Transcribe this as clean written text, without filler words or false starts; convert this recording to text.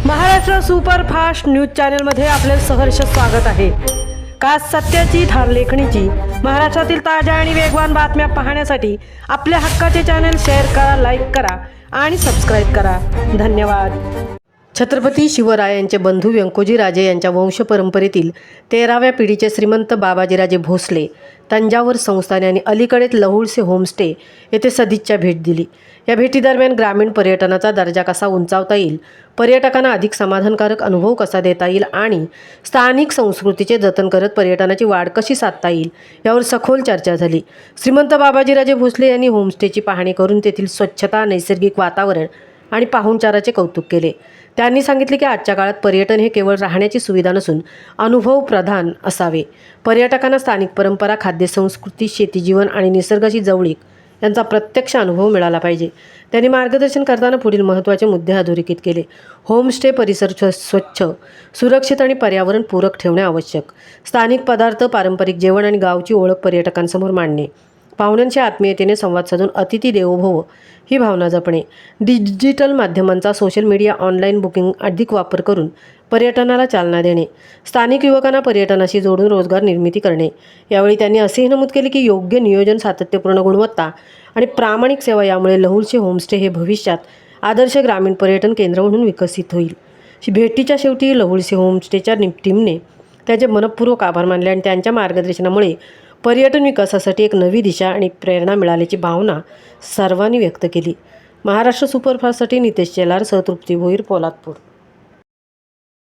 Maharashtra superfast news चॅनलमध्ये आपले सहर्ष स्वागत आहे। खास सत्याची थार लेखणीची महाराष्ट्रातील ताज्या आणि वेगवान बातम्या पाहण्यासाठी आपल्या हक्काचे चॅनल शेअर करा, लाईक करा आणि सबस्क्राईब करा। धन्यवाद। छत्रपती शिवरायांचे बंधू व्यंकोजीराजे यांच्या वंश परंपरेतील 13व्या पिढीचे श्रीमंत बाबाजीराजे भोसले तंजावर संस्थान यांनी अलीकडेच लहुळसे होमस्टे येथे सदिच्छा भेट दिली। या भेटीदरम्यान ग्रामीण पर्यटनाचा दर्जा कसा उंचावता येईल, पर्यटकांना अधिक समाधानकारक अनुभव कसा देता येईल आणि स्थानिक संस्कृतीचे जतन करत पर्यटनाची वाढ कशी साधता येईल यावर सखोल चर्चा झाली। श्रीमंत बाबाजीराजे भोसले यांनी होमस्टेची पाहणी करून तेथील स्वच्छता, नैसर्गिक वातावरण आणि पाहुणचाराचे कौतुक केले। त्यांनी सांगितले की आजच्या काळात पर्यटन हे केवळ राहण्याची सुविधा नसून अनुभव प्रधान असावे। पर्यटकांना स्थानिक परंपरा, खाद्य संस्कृती, शेतीजीवन आणि निसर्गाशी जवळीक यांचा प्रत्यक्ष अनुभव मिळाला पाहिजे। त्यांनी मार्गदर्शन करताना पुढील महत्त्वाचे मुद्दे अधोरेखित केले। होमस्टे परिसर स्वच्छ, सुरक्षित आणि पर्यावरणपूरक ठेवणे आवश्यक। स्थानिक पदार्थ, पारंपरिक जेवण आणि गावची ओळख पर्यटकांसमोर मांडणे। पाहुण्यांशी आत्मीयतेने संवाद साधून अतिथी देवो भव ही भावना जपणे। डिजिटल माध्यमांचा, सोशल मीडिया, ऑनलाईन बुकिंग अधिक वापर करून पर्यटनाला चालना देणे। स्थानिक युवकांना पर्यटनाशी जोडून रोजगार निर्मिती करणे। यावेळी त्यांनी असेही नमूद केले की योग्य नियोजन, सातत्यपूर्ण गुणवत्ता आणि प्रामाणिक सेवा यामुळे लहुळसे होमस्टे हे भविष्यात आदर्श ग्रामीण पर्यटन केंद्र म्हणून विकसित होईल। भेटीच्या शेवटी लहुळसे होमस्टेच्या टीमने त्यांचे मनपूर्वक आभार मानले आणि त्यांच्या मार्गदर्शनामुळे पर्यटन विकासासाठी एक नवी दिशा आणि प्रेरणा मिळाल्याची भावना सर्वांनी व्यक्त केली। महाराष्ट्र सुपरफास्टसाठी नितेश चेलार, तृप्ती भोईर, पोलादपूर।